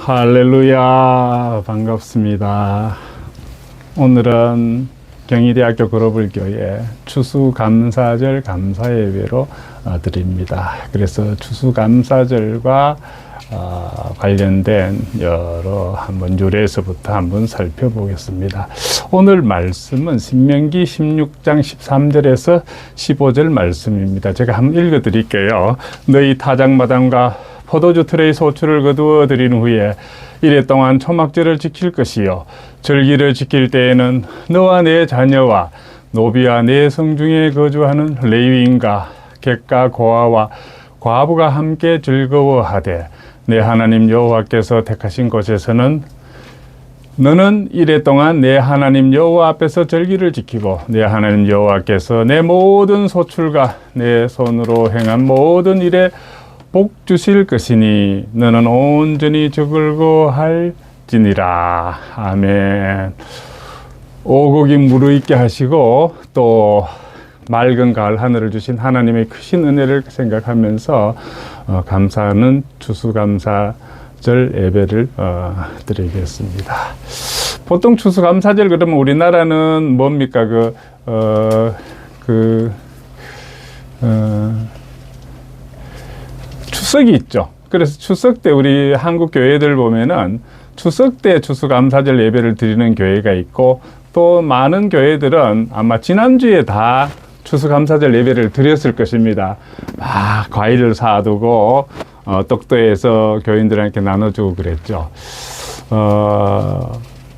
할렐루야, 반갑습니다. 오늘은 경희대학교 글로벌교회 추수감사절 감사예배로 드립니다. 그래서 추수감사절과 관련된 여러 한번 유래에서부터 한번 살펴보겠습니다. 오늘 말씀은 신명기 16장 13절에서 15절 말씀입니다. 제가 한번 읽어 드릴게요. 너희 타작마당과 포도주 틀의 소출을 거두어 드린 후에 이래 동안 초막절을 지킬 것이요 절기를 지킬 때에는 너와 내 자녀와 노비와 내 성중에 거주하는 레위인과 객과 고아와 과부가 함께 즐거워하되 내 하나님 여호와께서 택하신 곳에서는 너는 이래 동안 내 하나님 여호와 앞에서 절기를 지키고 내 하나님 여호와께서 내 모든 소출과 내 손으로 행한 모든 일에 복 주실 것이니 너는 온전히 저글고 할지니라. 아멘. 오곡이 무르익게 하시고 또 맑은 가을 하늘을 주신 하나님의 크신 은혜를 생각하면서 감사하는 추수감사절 예배를 드리겠습니다. 보통 추수감사절 그러면 우리나라는 뭡니까? 추석이 있죠. 그래서 추석 때 우리 한국 교회들 보면은 추석 때 추수감사절 예배를 드리는 교회가 있고 또 많은 교회들은 아마 지난주에 다 추수감사절 예배를 드렸을 것입니다. 막 과일을 사두고 떡도에서 교인들한테 나눠주고 그랬죠.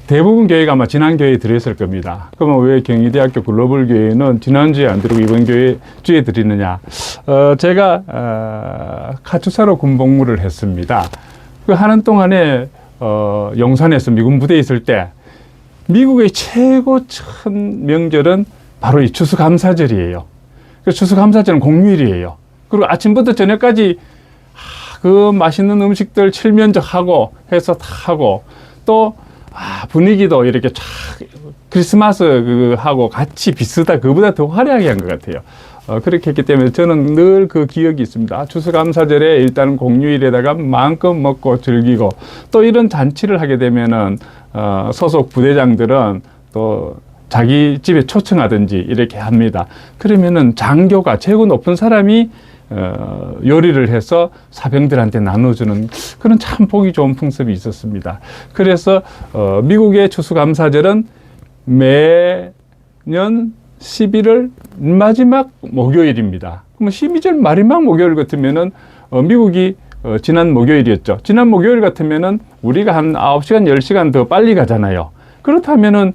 대부분 교회가 아마 지난 교회에 드렸을 겁니다. 그러면 왜 경희대학교 글로벌교회는 지난주에 안 드리고 이번 주에 드리느냐? 제가 카투사로 군복무를 했습니다. 그 하는 동안에 용산에서 미군 부대에 있을 때 미국의 최고 큰 명절은 바로 이 추수감사절이에요. 그 추수감사절은 공휴일이에요. 그리고 아침부터 저녁까지 그 맛있는 음식들 칠면조하고 해서 다 하고 또 분위기도 이렇게 쫙 크리스마스 하고 같이 비슷하다 그보다 더 화려하게 한 것 같아요. 그렇게 했기 때문에 저는 늘 그 기억이 있습니다. 추수감사절에 일단 공휴일에다가 마음껏 먹고 즐기고 또 이런 잔치를 하게 되면은 소속 부대장들은 또 자기 집에 초청하든지 이렇게 합니다. 그러면은 장교가 최고 높은 사람이 요리를 해서 사병들한테 나눠주는 그런 참 보기 좋은 풍습이 있었습니다. 그래서 미국의 추수감사절은 매년 11월 마지막 목요일입니다. 그럼 12절 마지막 목요일 같으면은 미국이 지난 목요일이었죠. 지난 목요일 같으면은 우리가 한 9시간, 10시간 더 빨리 가잖아요. 그렇다면은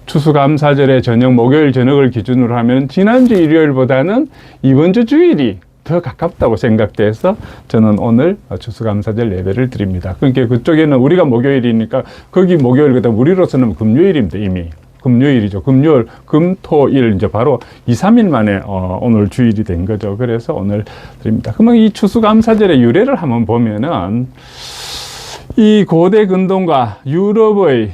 추수감사절의 저녁, 목요일 저녁을 기준으로 하면 지난주 일요일보다는 이번 주 주일이 더 가깝다고 생각돼서 저는 오늘 추수감사절 예배를 드립니다. 그러니까 그쪽에는 우리가 목요일이니까 거기 목요일보다 우리로서는 금요일입니다. 이미 금요일이죠. 금요일, 금, 토, 일 이제 바로 2, 3일 만에 오늘 주일이 된 거죠. 그래서 오늘 드립니다. 그러면 이 추수감사절의 유래를 한번 보면은 이 고대 근동과 유럽의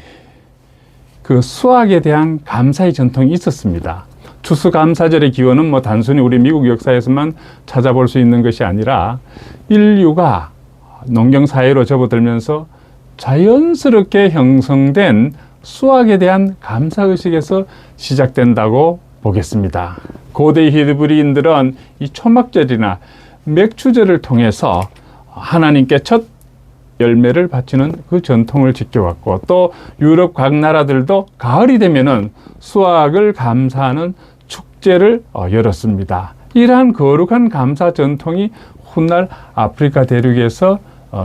그 수학에 대한 감사의 전통이 있었습니다. 추수감사절의 기원은 뭐 단순히 우리 미국 역사에서만 찾아볼 수 있는 것이 아니라 인류가 농경사회로 접어들면서 자연스럽게 형성된 수학에 대한 감사의식에서 시작된다고 보겠습니다. 고대 히브리인들은 이 초막절이나 맥추절을 통해서 하나님께 첫 열매를 바치는 그 전통을 지켜왔고 또 유럽 각 나라들도 가을이 되면은 수확을 감사하는 축제를 열었습니다. 이러한 거룩한 감사 전통이 훗날 아프리카 대륙에서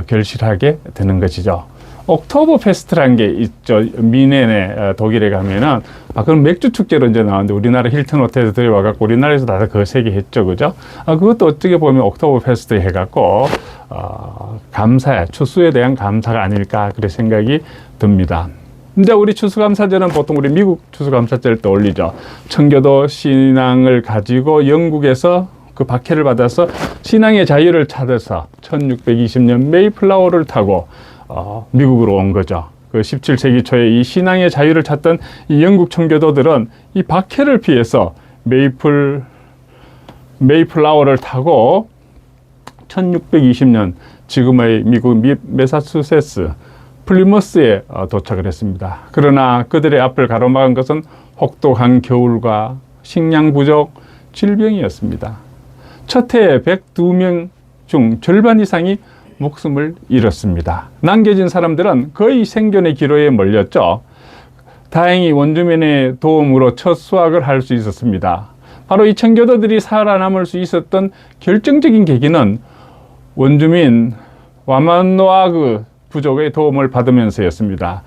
결실하게 되는 것이죠. 옥토버 페스트라는 게 있죠. 미넨에 독일에 가면은 그건 맥주 축제로 이제 나왔는데 우리나라 힐튼 호텔에서 들여와갖고 우리나라에서 다들 그거 세개 했죠, 그죠? 그것도 어떻게 보면 옥토버 페스트 해갖고 감사에 추수에 대한 감사가 아닐까 그런 생각이 듭니다. 근데 우리 추수감사절은 보통 우리 미국 추수감사절 떠올리죠. 청교도 신앙을 가지고 영국에서 그 박해를 받아서 신앙의 자유를 찾아서 1620년 메이플라워를 타고 미국으로 온 거죠. 그 17세기 초에 이 신앙의 자유를 찾던 이 영국 청교도들은 이 박해를 피해서 메이플라워를 타고 1620년 지금의 미국 매사추세츠 플리머스에 도착을 했습니다. 그러나 그들의 앞을 가로막은 것은 혹독한 겨울과 식량 부족, 질병이었습니다. 첫 해에 102명 중 절반 이상이 목숨을 잃었습니다. 남겨진 사람들은 거의 생존의 기로에 몰렸죠. 다행히 원주민의 도움으로 첫 수확을 할 수 있었습니다. 바로 이 청교도들이 살아남을 수 있었던 결정적인 계기는 원주민 와마노아그 부족의 도움을 받으면서였습니다.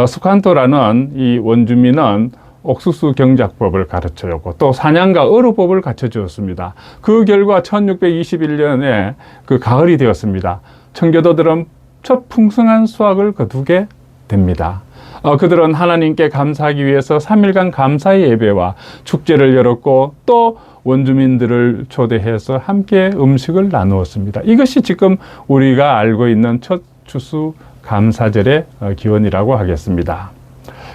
스칸토라는 이 원주민은 옥수수 경작법을 가르쳐줬고 또 사냥과 어루법을 갖춰주었습니다. 그 결과 1621년에 그 가을이 되었습니다. 청교도들은 첫 풍성한 수확을 거두게 됩니다. 그들은 하나님께 감사하기 위해서 3일간 감사의 예배와 축제를 열었고 또 원주민들을 초대해서 함께 음식을 나누었습니다. 이것이 지금 우리가 알고 있는 첫 추수 감사절의 기원이라고 하겠습니다.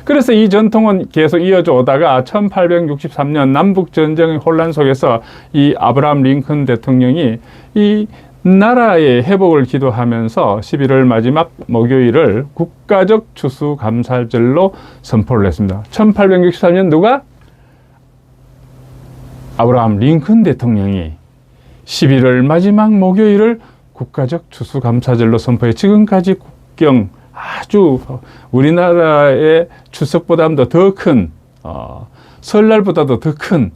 그래서 이 전통은 계속 이어져 오다가 1863년 남북전쟁의 혼란 속에서 이 아브라함 링컨 대통령이 이 나라의 회복을 기도하면서 11월 마지막 목요일을 국가적 추수감사절로 선포를 했습니다. 1863년 누가? 아브라함 링컨 대통령이 11월 마지막 목요일을 국가적 추수감사절로 선포해 지금까지 국경 아주 우리나라의 추석보다도 더 큰 설날보다도 더 큰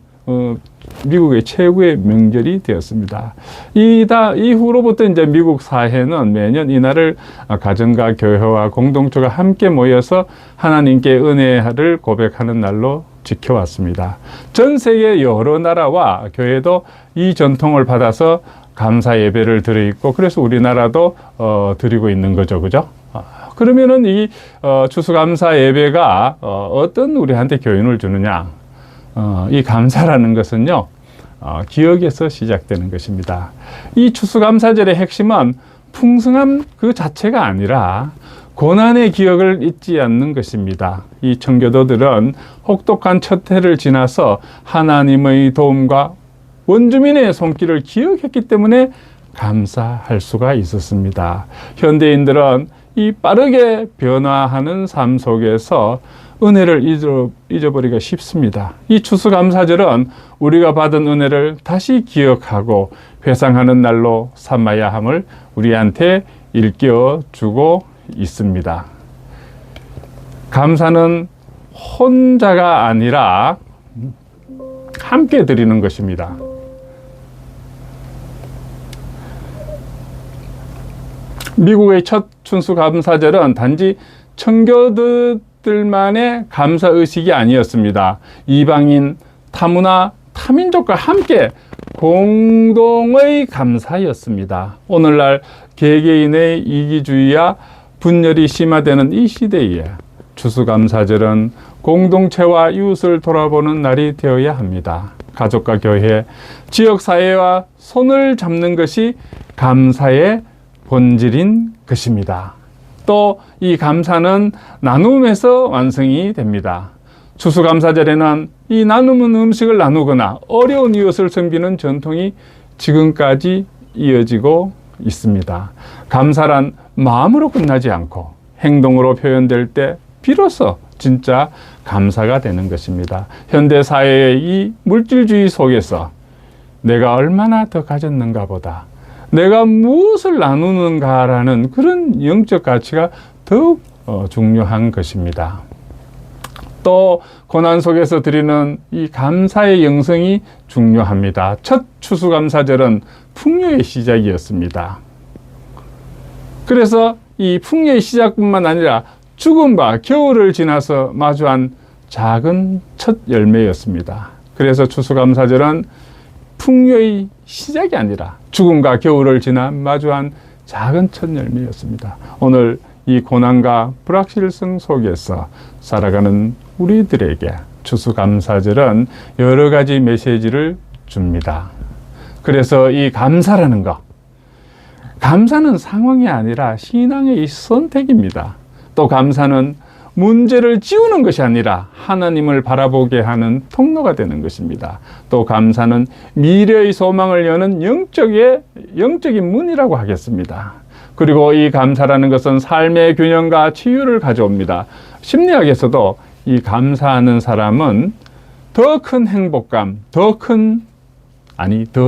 미국의 최고의 명절이 되었습니다. 이후로부터 이제 미국 사회는 매년 이날을 가정과 교회와 공동체가 함께 모여서 하나님께 은혜를 고백하는 날로 지켜왔습니다. 전 세계 여러 나라와 교회도 이 전통을 받아서 감사 예배를 드리고 그래서 우리나라도 드리고 있는 거죠, 그죠? 그러면은 이 추수감사 예배가 어떤 우리한테 교훈을 주느냐? 이 감사라는 것은요, 기억에서 시작되는 것입니다. 이 추수감사절의 핵심은 풍성함 그 자체가 아니라 고난의 기억을 잊지 않는 것입니다. 이 청교도들은 혹독한 첫 해를 지나서 하나님의 도움과 원주민의 손길을 기억했기 때문에 감사할 수가 있었습니다. 현대인들은 이 빠르게 변화하는 삶 속에서 은혜를 잊어버리기가 쉽습니다. 이 추수감사절은 우리가 받은 은혜를 다시 기억하고 회상하는 날로 삼아야 함을 우리한테 일깨워주고 있습니다. 감사는 혼자가 아니라 함께 드리는 것입니다. 미국의 첫 추수감사절은 단지 청교도들만의 감사의식이 아니었습니다. 이방인, 타문화, 타민족과 함께 공동의 감사였습니다. 오늘날 개개인의 이기주의와 분열이 심화되는 이 시대에 추수감사절은 공동체와 이웃을 돌아보는 날이 되어야 합니다. 가족과 교회, 지역사회와 손을 잡는 것이 감사의 본질인 것입니다. 또 이 감사는 나눔에서 완성이 됩니다. 추수감사절에는 이 나눔은 음식을 나누거나 어려운 이웃을 섬기는 전통이 지금까지 이어지고 있습니다. 감사란 마음으로 끝나지 않고 행동으로 표현될 때 비로소 진짜 감사가 되는 것입니다. 현대사회의 이 물질주의 속에서 내가 얼마나 더 가졌는가 보다 내가 무엇을 나누는가라는 그런 영적 가치가 더욱 중요한 것입니다. 또 고난 속에서 드리는 이 감사의 영성이 중요합니다. 첫 추수감사절은 풍요의 시작이었습니다. 그래서 이 풍요의 시작뿐만 아니라 죽음과 겨울을 지나서 마주한 작은 첫 열매였습니다. 그래서 추수감사절은 풍요의 시작이 아니라 죽음과 겨울을 지나 마주한 작은 첫 열매였습니다. 오늘 이 고난과 불확실성 속에서 살아가는 우리들에게 추수감사절은 여러 가지 메시지를 줍니다. 그래서 이 감사라는 것, 감사는 상황이 아니라 신앙의 선택입니다. 또 감사는 문제를 지우는 것이 아니라 하나님을 바라보게 하는 통로가 되는 것입니다. 또 감사는 미래의 소망을 여는 영적인 문이라고 하겠습니다. 그리고 이 감사라는 것은 삶의 균형과 치유를 가져옵니다. 심리학에서도 이 감사하는 사람은 더 큰 행복감, 더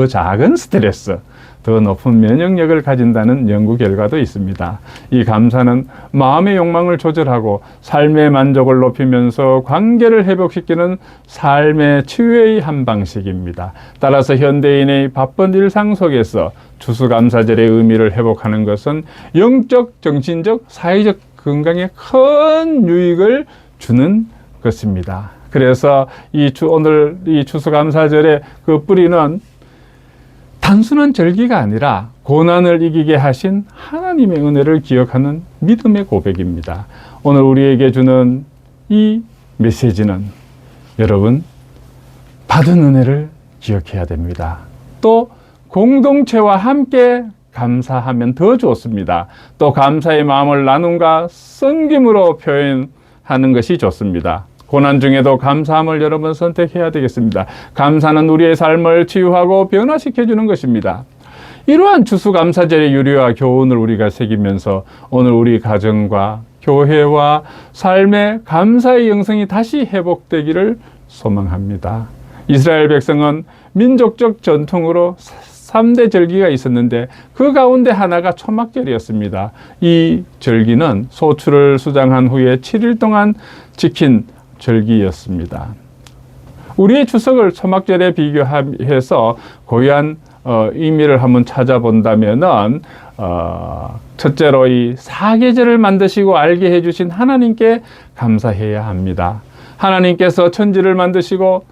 작은 스트레스, 더 높은 면역력을 가진다는 연구 결과도 있습니다. 이 감사는 마음의 욕망을 조절하고 삶의 만족을 높이면서 관계를 회복시키는 삶의 치유의 한 방식입니다. 따라서 현대인의 바쁜 일상 속에서 추수감사절의 의미를 회복하는 것은 영적, 정신적, 사회적 건강에 큰 유익을 주는 것입니다. 그래서 오늘 이 추수감사절의 그 뿌리는 단순한 절기가 아니라 고난을 이기게 하신 하나님의 은혜를 기억하는 믿음의 고백입니다. 오늘 우리에게 주는 이 메시지는 여러분, 받은 은혜를 기억해야 됩니다. 또 공동체와 함께 감사하면 더 좋습니다. 또 감사의 마음을 나눔과 섬김으로 표현하는 것이 좋습니다. 고난 중에도 감사함을 여러분 선택해야 되겠습니다. 감사는 우리의 삶을 치유하고 변화시켜주는 것입니다. 이러한 추수감사절의 유래와 교훈을 우리가 새기면서 오늘 우리 가정과 교회와 삶의 감사의 영성이 다시 회복되기를 소망합니다. 이스라엘 백성은 민족적 전통으로 3대 절기가 있었는데 그 가운데 하나가 초막절이었습니다. 이 절기는 소출을 수장한 후에 7일 동안 지킨 절기였습니다. 우리의 추석을 초막절에 비교해서 고유한 의미를 한번 찾아본다면은 첫째로 이 사계절을 만드시고 알게 해주신 하나님께 감사해야 합니다. 하나님께서 천지를 만드시고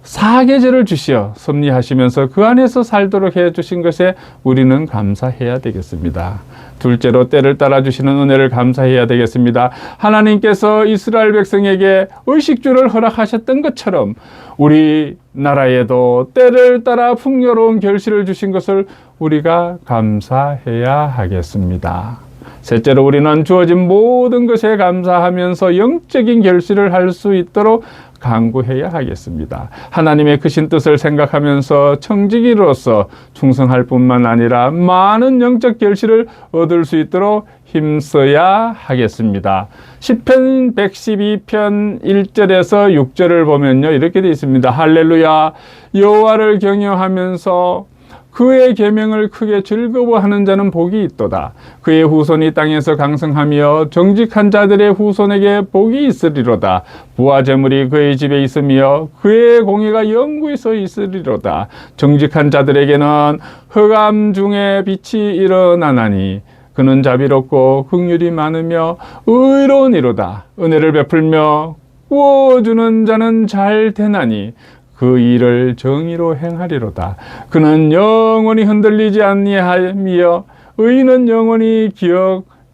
사계절을 주시어 섭리하시면서 그 안에서 살도록 해주신 것에 우리는 감사해야 되겠습니다. 둘째로 때를 따라 주시는 은혜를 감사해야 되겠습니다. 하나님께서 이스라엘 백성에게 의식주를 허락하셨던 것처럼 우리나라에도 때를 따라 풍요로운 결실을 주신 것을 우리가 감사해야 하겠습니다. 셋째로 우리는 주어진 모든 것에 감사하면서 영적인 결실을 할 수 있도록 간구해야 하겠습니다. 하나님의 크신 뜻을 생각하면서 청지기로서 충성할 뿐만 아니라 많은 영적 결실을 얻을 수 있도록 힘써야 하겠습니다. 시편 112편 1절에서 6절을 보면요, 이렇게 되어 있습니다. 할렐루야, 여호와를 경외하면서 그의 계명을 크게 즐거워하는 자는 복이 있도다. 그의 후손이 땅에서 강성하며 정직한 자들의 후손에게 복이 있으리로다. 부와 재물이 그의 집에 있으며 그의 공의가 영구에서 있으리로다. 정직한 자들에게는 흑암 중에 빛이 일어나나니 그는 자비롭고 긍휼이 많으며 의로우니로다. 은혜를 베풀며 구워주는 자는 잘 되나니 그 일을 정의로 행하리로다. 그는 영원히 흔들리지 아니하며 의인은 영원히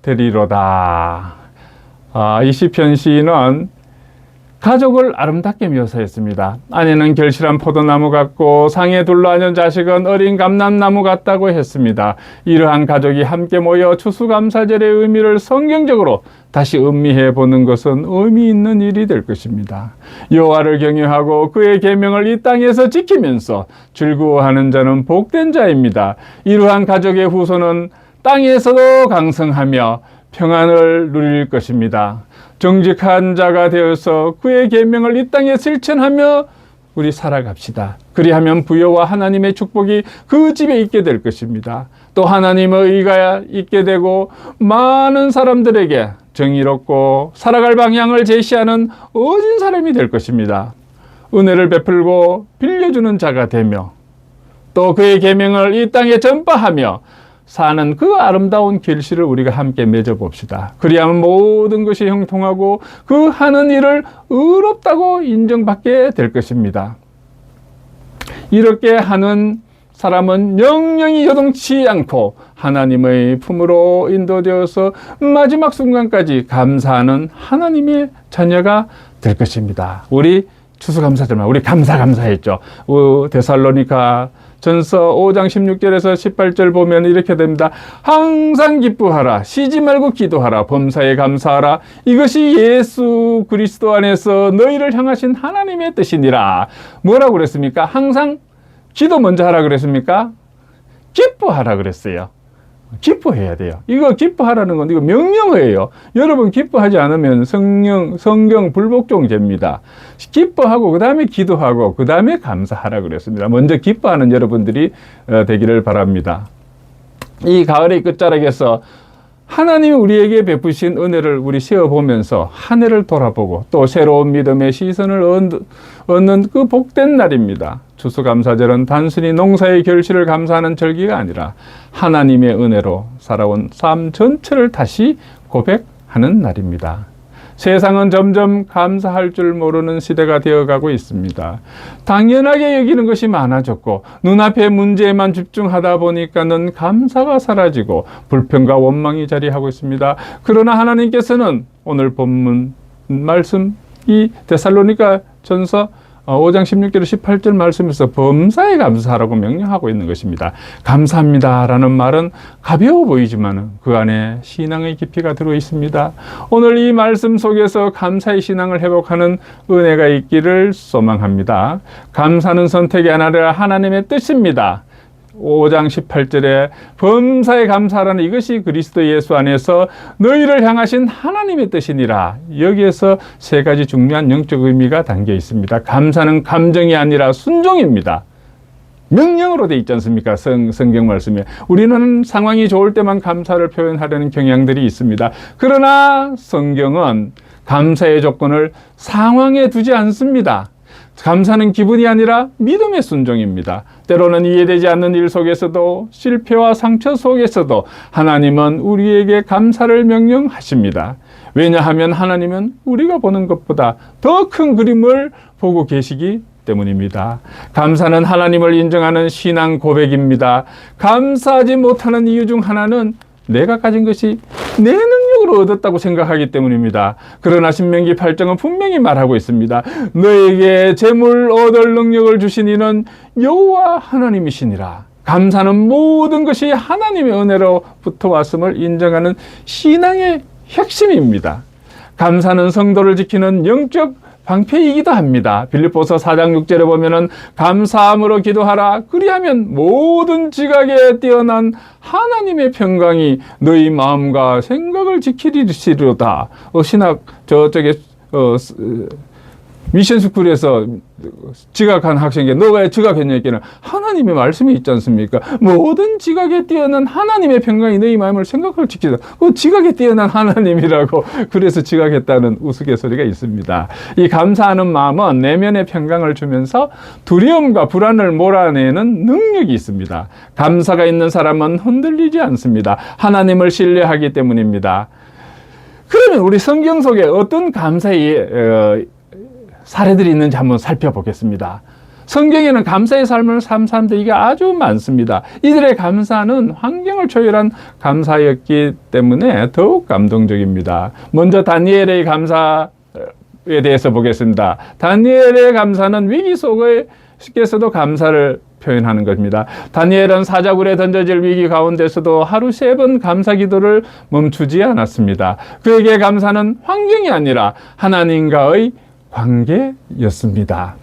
기억되리로다. 이 시편 시인은 가족을 아름답게 묘사했습니다. 아내는 결실한 포도나무 같고 상에 둘러앉은 자식은 어린 감람나무 같다고 했습니다. 이러한 가족이 함께 모여 추수감사절의 의미를 성경적으로 다시 음미해 보는 것은 의미 있는 일이 될 것입니다. 여호와를 경외하고 그의 계명을 이 땅에서 지키면서 즐거워하는 자는 복된 자입니다. 이러한 가족의 후손은 땅에서도 강성하며 평안을 누릴 것입니다. 정직한 자가 되어서 그의 계명을 이 땅에 실천하며 우리 살아갑시다. 그리하면 부여와 하나님의 축복이 그 집에 있게 될 것입니다. 또 하나님의 의가 있게 되고 많은 사람들에게 정의롭고 살아갈 방향을 제시하는 어진 사람이 될 것입니다. 은혜를 베풀고 빌려주는 자가 되며 또 그의 계명을 이 땅에 전파하며 사는 그 아름다운 결실을 우리가 함께 맺어봅시다. 그리하면 모든 것이 형통하고 그 하는 일을 의롭다고 인정받게 될 것입니다. 이렇게 하는 사람은 영영이 요동치 않고 하나님의 품으로 인도되어서 마지막 순간까지 감사하는 하나님의 자녀가 될 것입니다. 우리 추수감사절만 우리 감사했죠. 데살로니가 전서 5장 16절에서 18절 보면 이렇게 됩니다. 항상 기뻐하라. 쉬지 말고 기도하라. 범사에 감사하라. 이것이 예수 그리스도 안에서 너희를 향하신 하나님의 뜻이니라. 뭐라고 그랬습니까? 항상 기도 먼저 하라 그랬습니까? 기뻐하라 그랬어요. 기뻐해야 돼요. 이거 기뻐하라는 건 이거 명령어예요. 여러분 기뻐하지 않으면 성경 불복종죄입니다. 기뻐하고 그 다음에 기도하고 그 다음에 감사하라 그랬습니다. 먼저 기뻐하는 여러분들이 되기를 바랍니다. 이 가을의 끝자락에서 하나님이 우리에게 베푸신 은혜를 우리 세어보면서 한 해를 돌아보고 또 새로운 믿음의 시선을 얻는 그 복된 날입니다. 추수감사절은 단순히 농사의 결실을 감사하는 절기가 아니라 하나님의 은혜로 살아온 삶 전체를 다시 고백하는 날입니다. 세상은 점점 감사할 줄 모르는 시대가 되어가고 있습니다. 당연하게 여기는 것이 많아졌고 눈앞의 문제에만 집중하다 보니까는 감사가 사라지고 불평과 원망이 자리하고 있습니다. 그러나 하나님께서는 오늘 본문 말씀 이 데살로니가 전서 5장 16절 18절 말씀에서 범사에 감사하라고 명령하고 있는 것입니다. 감사합니다라는 말은 가벼워 보이지만 그 안에 신앙의 깊이가 들어 있습니다. 오늘 이 말씀 속에서 감사의 신앙을 회복하는 은혜가 있기를 소망합니다. 감사는 선택이 아니라 하나님의 뜻입니다. 5장 18절에 범사에 감사하라는 이것이 그리스도 예수 안에서 너희를 향하신 하나님의 뜻이니라. 여기에서 세 가지 중요한 영적 의미가 담겨 있습니다. 감사는 감정이 아니라 순종입니다. 명령으로 돼 있지 않습니까? 성경 말씀에. 우리는 상황이 좋을 때만 감사를 표현하려는 경향들이 있습니다. 그러나 성경은 감사의 조건을 상황에 두지 않습니다. 감사는 기분이 아니라 믿음의 순종입니다. 때로는 이해되지 않는 일 속에서도 실패와 상처 속에서도 하나님은 우리에게 감사를 명령하십니다. 왜냐하면 하나님은 우리가 보는 것보다 더 큰 그림을 보고 계시기 때문입니다. 감사는 하나님을 인정하는 신앙 고백입니다. 감사하지 못하는 이유 중 하나는 내가 가진 것이 내 능력으로 얻었다고 생각하기 때문입니다. 그러나 신명기 8장은 분명히 말하고 있습니다. 너에게 재물 얻을 능력을 주신 이는 여호와 하나님이시니라. 감사는 모든 것이 하나님의 은혜로부터 왔음을 인정하는 신앙의 핵심입니다. 감사는 성도를 지키는 영적 방패이기도 합니다. 빌립보서 4장 6절에 보면은 감사함으로 기도하라. 그리하면 모든 지각에 뛰어난 하나님의 평강이 너희 마음과 생각을 지키리시로다. 신학 저쪽에 미션스쿨에서 지각한 학생에게 너가 왜 지각했냐 했기는 하나님의 말씀이 있지 않습니까? 모든 지각에 뛰어난 하나님의 평강이 너희 마음을 생각을 지키다. 그 지각에 뛰어난 하나님이라고 그래서 지각했다는 우스갯소리가 있습니다. 이 감사하는 마음은 내면의 평강을 주면서 두려움과 불안을 몰아내는 능력이 있습니다. 감사가 있는 사람은 흔들리지 않습니다. 하나님을 신뢰하기 때문입니다. 그러면 우리 성경 속에 어떤 감사의 사례들이 있는지 한번 살펴보겠습니다. 성경에는 감사의 삶을 산 사람들이 아주 많습니다. 이들의 감사는 환경을 초월한 감사였기 때문에 더욱 감동적입니다. 먼저 다니엘의 감사에 대해서 보겠습니다. 다니엘의 감사는 위기 속에서도 감사를 표현하는 것입니다. 다니엘은 사자굴에 던져질 위기 가운데서도 하루 3번 감사 기도를 멈추지 않았습니다. 그에게 감사는 환경이 아니라 하나님과의 관계였습니다.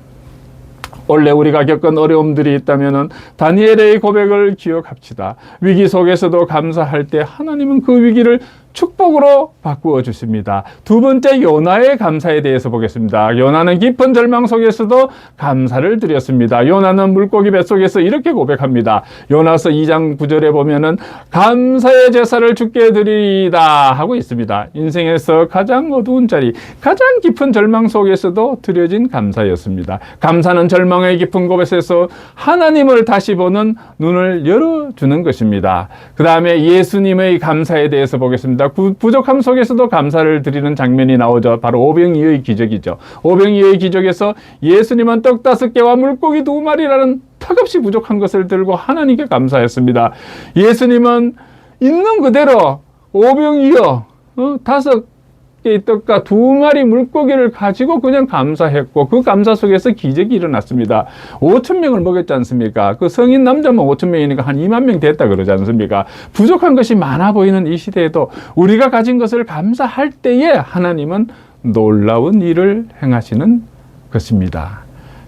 원래 우리가 겪은 어려움들이 있다면 다니엘의 고백을 기억합시다. 위기 속에서도 감사할 때 하나님은 그 위기를 축복으로 바꾸어 주십니다. 두 번째 요나의 감사에 대해서 보겠습니다. 요나는 깊은 절망 속에서도 감사를 드렸습니다. 요나는 물고기 뱃속에서 이렇게 고백합니다. 요나서 2장 9절에 보면은 감사의 제사를 주께 드리리이다 하고 있습니다. 인생에서 가장 어두운 자리, 가장 깊은 절망 속에서도 드려진 감사였습니다. 감사는 절망의 깊은 곳에서 하나님을 다시 보는 눈을 열어주는 것입니다. 그 다음에 예수님의 감사에 대해서 보겠습니다. 부족함 속에서도 감사를 드리는 장면이 나오죠. 바로 오병이어의 기적이죠. 오병이어의 기적에서 예수님은 떡 5개와 물고기 2마리라는 턱없이 부족한 것을 들고 하나님께 감사했습니다. 예수님은 있는 그대로 오병이어 5 5개의 떡과 2마리 물고기를 가지고 그냥 감사했고, 그 감사 속에서 기적이 일어났습니다. 5,000명을 먹였지 않습니까? 그 성인 남자만 5,000명이니까 한 2만 명 됐다 그러지 않습니까? 부족한 것이 많아 보이는 이 시대에도 우리가 가진 것을 감사할 때에 하나님은 놀라운 일을 행하시는 것입니다.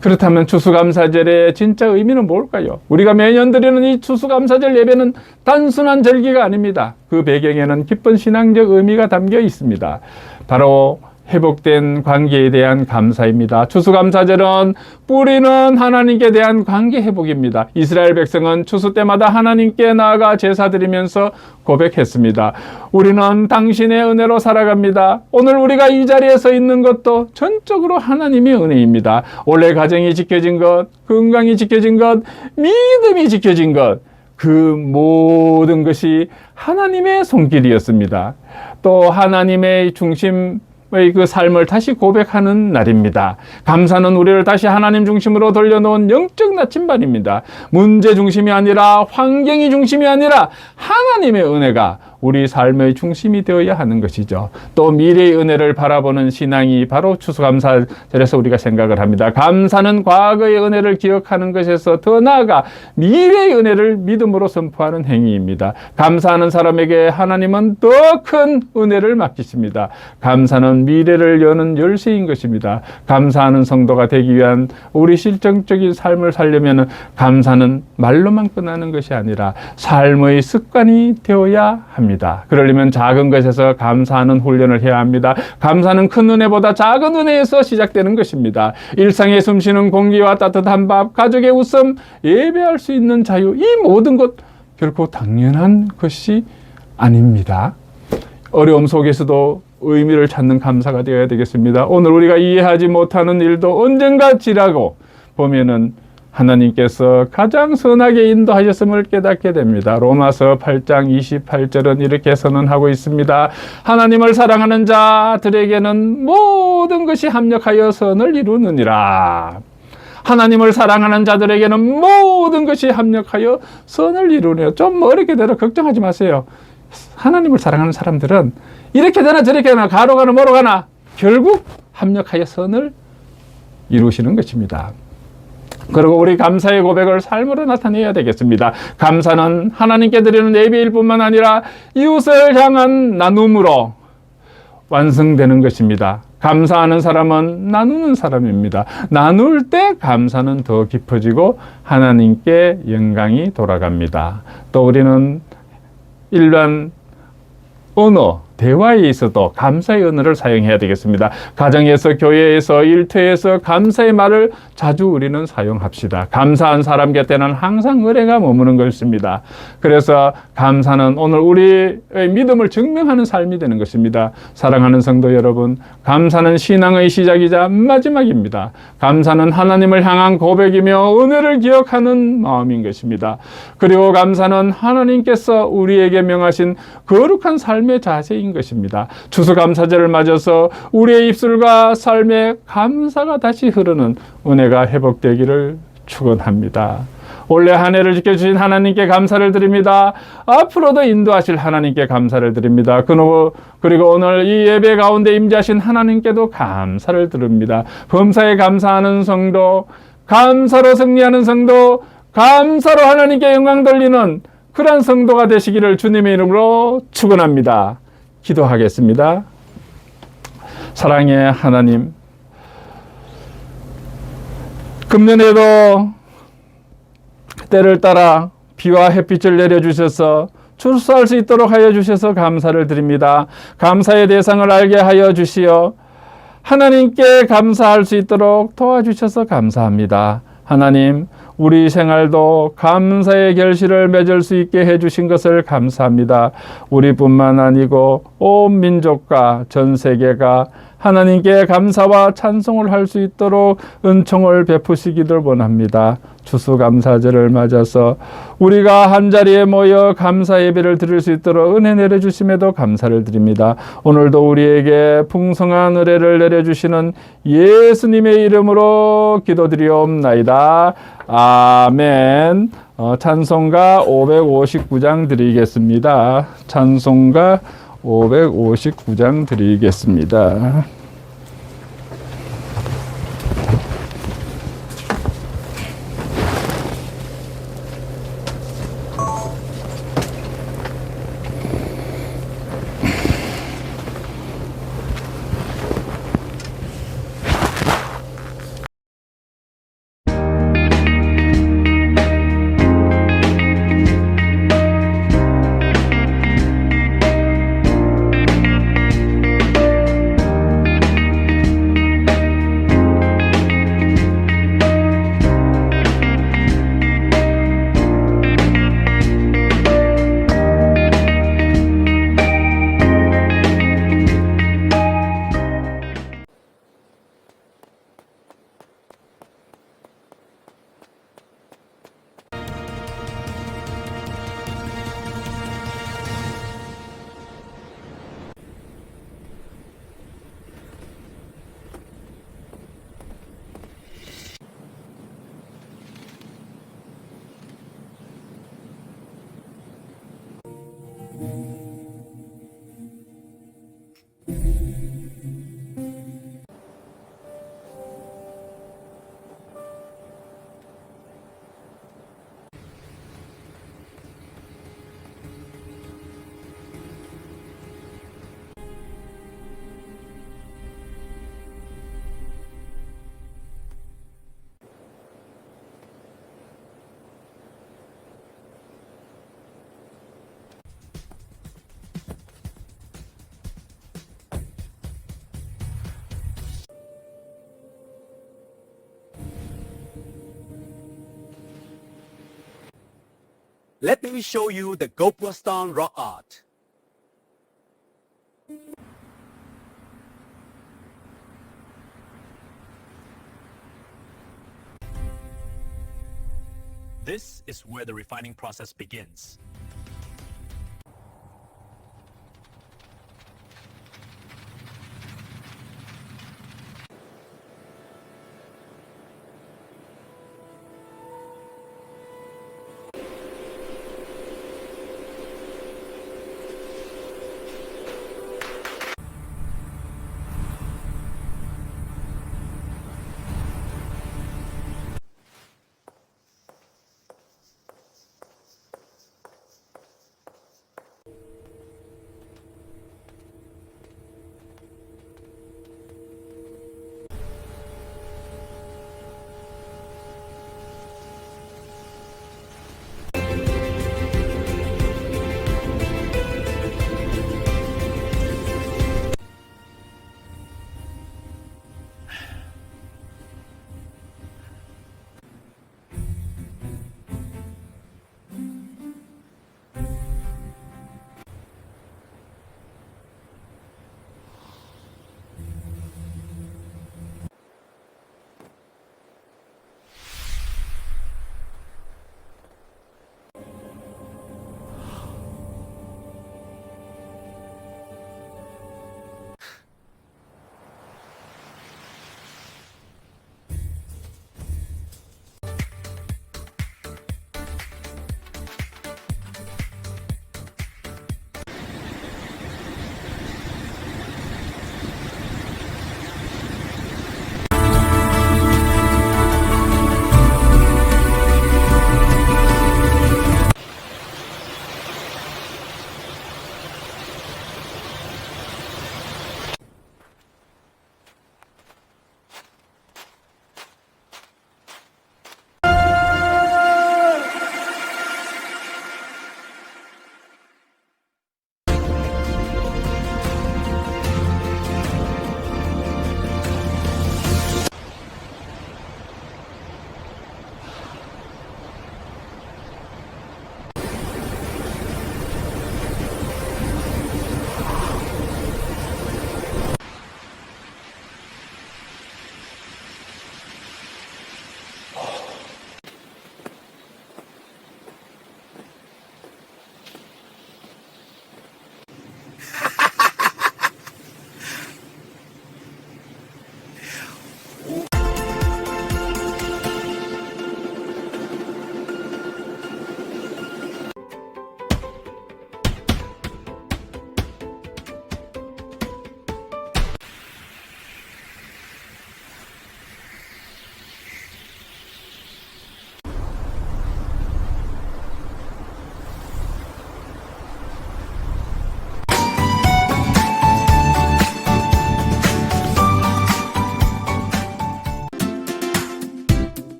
그렇다면 추수감사절의 진짜 의미는 뭘까요? 우리가 매년 드리는 이 추수감사절 예배는 단순한 절기가 아닙니다. 그 배경에는 깊은 신앙적 의미가 담겨 있습니다. 바로 회복된 관계에 대한 감사입니다. 추수감사절은 뿌리는 하나님께 대한 관계 회복입니다. 이스라엘 백성은 추수 때마다 하나님께 나아가 제사 드리면서 고백했습니다. 우리는 당신의 은혜로 살아갑니다. 오늘 우리가 이 자리에 서 있는 것도 전적으로 하나님의 은혜입니다. 원래 가정이 지켜진 것, 건강이 지켜진 것, 믿음이 지켜진 것, 그 모든 것이 하나님의 손길이었습니다. 또 하나님의 중심 그 삶을 다시 고백하는 날입니다. 감사는 우리를 다시 하나님 중심으로 돌려놓은 영적 나침반입니다. 문제 중심이 아니라 환경이 중심이 아니라 하나님의 은혜가 우리 삶의 중심이 되어야 하는 것이죠. 또 미래의 은혜를 바라보는 신앙이 바로 추수감사절에서 우리가 생각을 합니다. 감사는 과거의 은혜를 기억하는 것에서 더 나아가 미래의 은혜를 믿음으로 선포하는 행위입니다. 감사하는 사람에게 하나님은 더 큰 은혜를 맡기십니다. 감사는 미래를 여는 열쇠인 것입니다. 감사하는 성도가 되기 위한 우리 실정적인 삶을 살려면 감사는 말로만 끝나는 것이 아니라 삶의 습관이 되어야 합니다. 그러려면 작은 것에서 감사하는 훈련을 해야 합니다. 감사는 큰 은혜보다 작은 은혜에서 시작되는 것입니다. 일상에 숨쉬는 공기와 따뜻한 밥, 가족의 웃음, 예배할 수 있는 자유, 이 모든 것 결코 당연한 것이 아닙니다. 어려움 속에서도 의미를 찾는 감사가 되어야 되겠습니다. 오늘 우리가 이해하지 못하는 일도 언젠가 지나고 보면은 하나님께서 가장 선하게 인도하셨음을 깨닫게 됩니다. 로마서 8장 28절은 이렇게 선언하고 있습니다. 하나님을 사랑하는 자들에게는 모든 것이 합력하여 선을 이루느니라. 하나님을 사랑하는 자들에게는 모든 것이 합력하여 선을 이루네요. 좀 어렵게 되라 걱정하지 마세요. 하나님을 사랑하는 사람들은 이렇게 되나 저렇게 되나 가로 가나 뭐로 가나 결국 합력하여 선을 이루시는 것입니다. 그리고 우리 감사의 고백을 삶으로 나타내야 되겠습니다. 감사는 하나님께 드리는 예배일 뿐만 아니라 이웃을 향한 나눔으로 완성되는 것입니다. 감사하는 사람은 나누는 사람입니다. 나눌 때 감사는 더 깊어지고 하나님께 영광이 돌아갑니다. 또 우리는 일반 언어, 대화에 있어도 감사의 언어를 사용해야 되겠습니다. 가정에서, 교회에서, 일터에서 감사의 말을 자주 우리는 사용합시다. 감사한 사람 곁에는 항상 은혜가 머무는 것입니다. 그래서 감사는 오늘 우리의 믿음을 증명하는 삶이 되는 것입니다. 사랑하는 성도 여러분, 감사는 신앙의 시작이자 마지막입니다. 감사는 하나님을 향한 고백이며 은혜를 기억하는 마음인 것입니다. 그리고 감사는 하나님께서 우리에게 명하신 거룩한 삶의 자세인 것입니다. 추수감사절을 맞아서 우리의 입술과 삶에 감사가 다시 흐르는 은혜가 회복되기를 축원합니다. 올해 한 해를 지켜주신 하나님께 감사를 드립니다. 앞으로도 인도하실 하나님께 감사를 드립니다. 그리고 오늘 이 예배 가운데 임재하신 하나님께도 감사를 드립니다. 범사에 감사하는 성도, 감사로 승리하는 성도, 감사로 하나님께 영광 돌리는 그러한 성도가 되시기를 주님의 이름으로 축원합니다. 기도하겠습니다. 사랑의 하나님, 금년에도 때를 따라 비와 햇빛을 내려주셔서 출소할 수 있도록 하여 주셔서 감사를 드립니다. 감사의 대상을 알게 하여 주시어 하나님께 감사할 수 있도록 도와주셔서 감사합니다. 하나님, 우리 생활도 감사의 결실을 맺을 수 있게 해주신 것을 감사합니다. 우리뿐만 아니고 온 민족과 전 세계가 하나님께 감사와 찬송을 할 수 있도록 은총을 베푸시기를 원합니다. 추수감사절을 맞아서 우리가 한자리에 모여 감사 예배를 드릴 수 있도록 은혜 내려주심에도 감사를 드립니다. 오늘도 우리에게 풍성한 은혜를 내려주시는 예수님의 이름으로 기도드리옵나이다. 아멘. 찬송가 559장 드리겠습니다. 찬송가 559장 드리겠습니다. Let me show you the Gopura Stone rock art. This is where the refining process begins.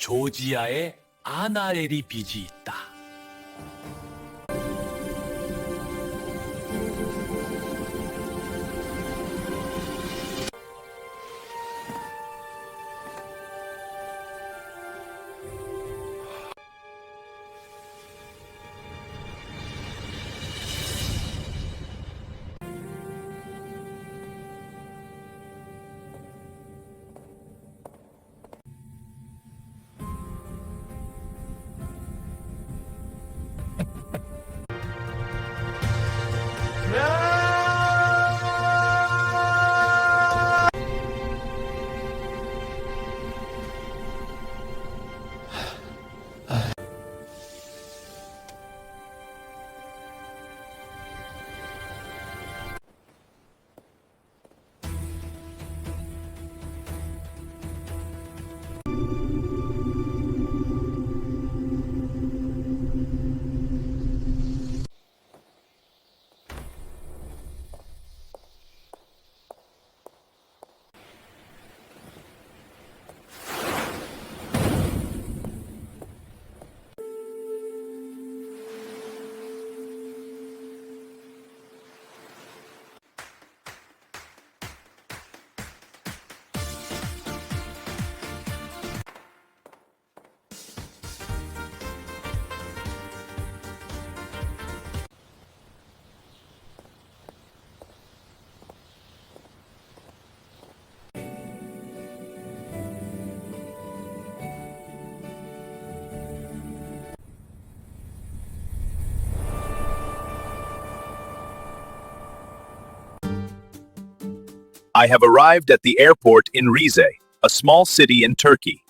조지아에 아나엘이 빚이 있다. I have arrived at the airport in Rize, a small city in Turkey.